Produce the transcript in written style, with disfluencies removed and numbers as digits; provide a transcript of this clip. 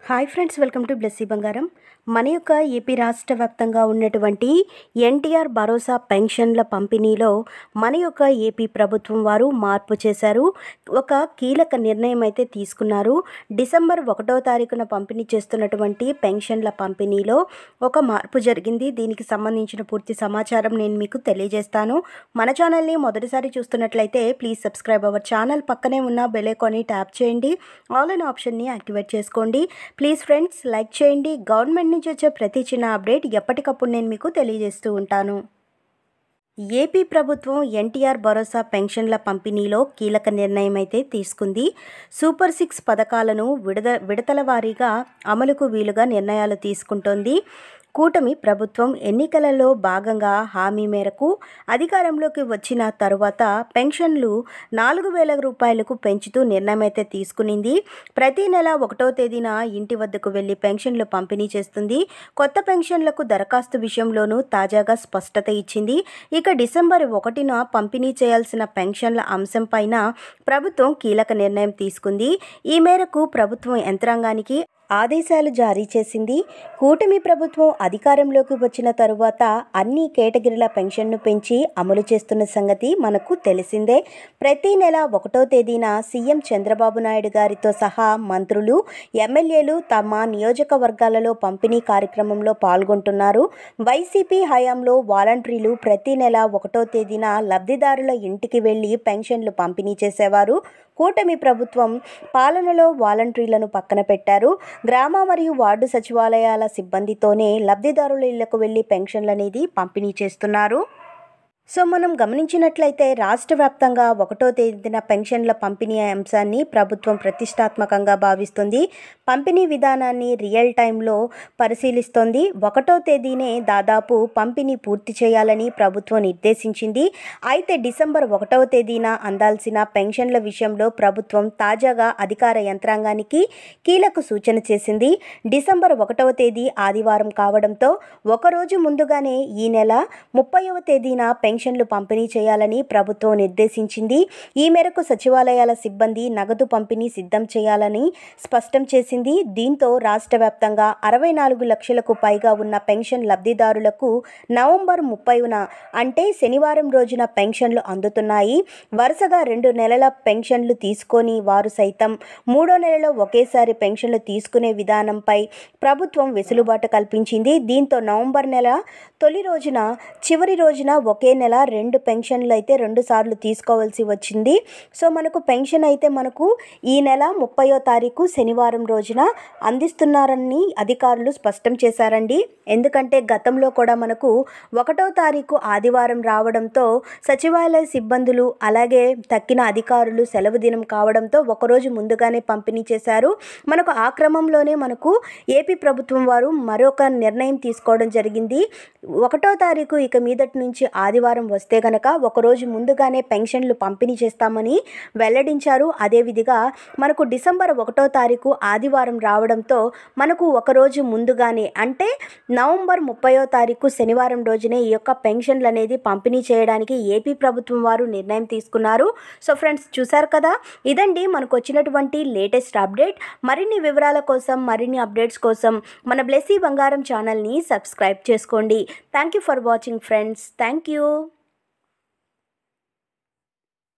Hi friends, welcome to Blessy బంగారం. మన యొక్క ఏపీ రాష్ట్ర వ్యాప్తంగా ఉన్నటువంటి ఎన్టీఆర్ భరోసా పెన్షన్ల పంపిణీలో మన యొక్క ఏపీ ప్రభుత్వం వారు మార్పు చేశారు. ఒక కీలక నిర్ణయం అయితే తీసుకున్నారు. డిసెంబర్ 1వ తారీఖున పంపిణీ చేస్తున్నటువంటి పెన్షన్ల పంపిణీలో ఒక మార్పు జరిగింది. దీనికి సంబంధించిన పూర్తి సమాచారం నేను మీకు తెలియజేస్తాను. మన ఛానల్ని మొదటిసారి చూస్తున్నట్లయితే ప్లీజ్ సబ్స్క్రైబ్ అవర్ ఛానల్. పక్కనే ఉన్న బెల్ ఐకాన్ని ట్యాప్ చేయండి. ఆల్ అనే ఆప్షన్ని యాక్టివేట్ చేసుకోండి. ప్లీజ్ ఫ్రెండ్స్, లైక్ చేయండి. గవర్నమెంట్ నుంచి వచ్చే ప్రతి చిన్న అప్డేట్ ఎప్పటికప్పుడు నేను మీకు తెలియజేస్తూ ఉంటాను. ఏపీ ప్రభుత్వం ఎన్టీఆర్ భరోసా పెన్షన్ల పంపిణీలో కీలక నిర్ణయం అయితే తీసుకుంది. సూపర్ 6 పథకాలను విడతల వారీగా అమలుకు వీలుగా నిర్ణయాలు తీసుకుంటోంది. కూటమి ప్రభుత్వం ఎన్నికలలో భాగంగా హామీ మేరకు అధికారంలోకి వచ్చిన తరువాత పెన్షన్లు 4,000 రూపాయలకు పెంచుతూ నిర్ణయం అయితే తీసుకునింది. ప్రతి నెల 1వ తేదీన ఇంటి వద్దకు వెళ్లి పెన్షన్లు పంపిణీ చేస్తుంది. కొత్త పెన్షన్లకు దరఖాస్తు విషయంలోనూ తాజాగా స్పష్టత ఇచ్చింది. ఇక డిసెంబర్ 1న పంపిణీ చేయాల్సిన పెన్షన్ల అంశంపైన ప్రభుత్వం కీలక నిర్ణయం తీసుకుంది. ఈ మేరకు ప్రభుత్వం యంత్రాంగానికి ఆదేశాలు జారీ చేసింది. కూటమి ప్రభుత్వం అధికారంలోకి వచ్చిన తరువాత అన్ని కేటగిరీల పెన్షన్ను పెంచి అమలు చేస్తున్న సంగతి మనకు తెలిసిందే. ప్రతి నెల 1వ తేదీన సీఎం చంద్రబాబు నాయుడు గారితో సహా మంత్రులు, ఎమ్మెల్యేలు తమ నియోజకవర్గాలలో పంపిణీ కార్యక్రమంలో పాల్గొంటున్నారు. వైసీపీ హయాంలో వాలంటీర్లు ప్రతి నెల 1వ తేదీన లబ్ధిదారుల ఇంటికి వెళ్లి పెన్షన్లు పంపిణీ చేసేవారు. కూటమి ప్రభుత్వం పాలనలో వాలంటీర్లను పక్కన పెట్టారు. గ్రామ మరియు వార్డు సచివాలయాల సిబ్బందితోనే లబ్ధిదారుల ఇళ్లకు వెళ్లి పెన్షన్లు అనేది పంపిణీ చేస్తున్నారు. సో మనం గమనించినట్లయితే రాష్ట్ర వ్యాప్తంగా 1వ తేదీన పెన్షన్ల పంపిణీ అంశాన్ని ప్రభుత్వం ప్రతిష్టాత్మకంగా భావిస్తుంది. పంపిణీ విధానాన్ని రియల్ టైంలో పరిశీలిస్తోంది. 1వ తేదీనే దాదాపు పంపిణీ పూర్తి చేయాలని ప్రభుత్వం నిర్దేశించింది. అయితే డిసెంబర్ 1వ తేదీన అందాల్సిన పెన్షన్ల విషయంలో ప్రభుత్వం తాజాగా అధికార యంత్రాంగానికి కీలక సూచన చేసింది. డిసెంబర్ 1వ తేదీ ఆదివారం కావడంతో ఒకరోజు ముందుగానే ఈ నెల 30వ తేదీన పెన్షన్లు పంపిణీ చేయాలని ప్రభుత్వం నిర్దేశించింది. ఈ మేరకు సచివాలయాల సిబ్బంది నగదు పంపిణీ సిద్ధం చేయాలని స్పష్టం చేసింది. దీంతో రాష్ట్ర వ్యాప్తంగా 64 లక్షలకు పైగా ఉన్న పెన్షన్ లబ్ధిదారులకు నవంబర్ 30న అంటే శనివారం రోజున పెన్షన్లు అందుతున్నాయి. వరుసగా 2 నెలల పెన్షన్లు తీసుకొని వారు సైతం 3వ నెలలో ఒకేసారి పెన్షన్లు తీసుకునే విధానంపై ప్రభుత్వం వెసులుబాటు కల్పించింది. దీంతో నవంబర్ నెల తొలి రోజున, చివరి రోజున ఒకే నెల 2 పెన్షన్లు అయితే 2 సార్లు తీసుకోవాల్సి వచ్చింది. సో మనకు పెన్షన్ అయితే మనకు ఈ నెల 30వ తారీఖు శనివారం రోజున అందిస్తున్నారని అధికారులు స్పష్టం చేశారండి. ఎందుకంటే గతంలో కూడా మనకు 1వ తారీఖు ఆదివారం రావడంతో సచివాలయ సిబ్బందులు అలాగే తక్కిన అధికారులు సెలవు దినం కావడంతో ఒకరోజు ముందుగానే పంపిణీ చేశారు. మనకు ఆ క్రమంలోనే మనకు ఏపీ ప్రభుత్వం వారు మరొక నిర్ణయం తీసుకోవడం జరిగింది. 1వ తారీఖు ఇక మీదటి నుంచి ఆదివారం వస్తే గనక ఒకరోజు ముందుగానే పెన్షన్లు పంపిణీ చేస్తామని వెల్లడించారు. అదేవిధంగా మనకు డిసెంబర్ 1వ తారీఖు ఆదివారం రావడంతో మనకు ఒకరోజు ముందుగానే అంటే నవంబర్ 30వ తారీఖు శనివారం రోజునే ఈ యొక్క పెన్షన్లు అనేది పంపిణీ చేయడానికి ఏపీ ప్రభుత్వం వారు నిర్ణయం తీసుకున్నారు. సో ఫ్రెండ్స్, చూశారు కదా, ఇదండి మనకు వచ్చినటువంటి లేటెస్ట్ అప్డేట్. మరిన్ని వివరాల కోసం, మరిన్ని అప్డేట్స్ కోసం మన బ్లెస్సీ బంగారం ఛానల్ని సబ్స్క్రైబ్ చేసుకోండి. Thank you for watching friends. Thank you.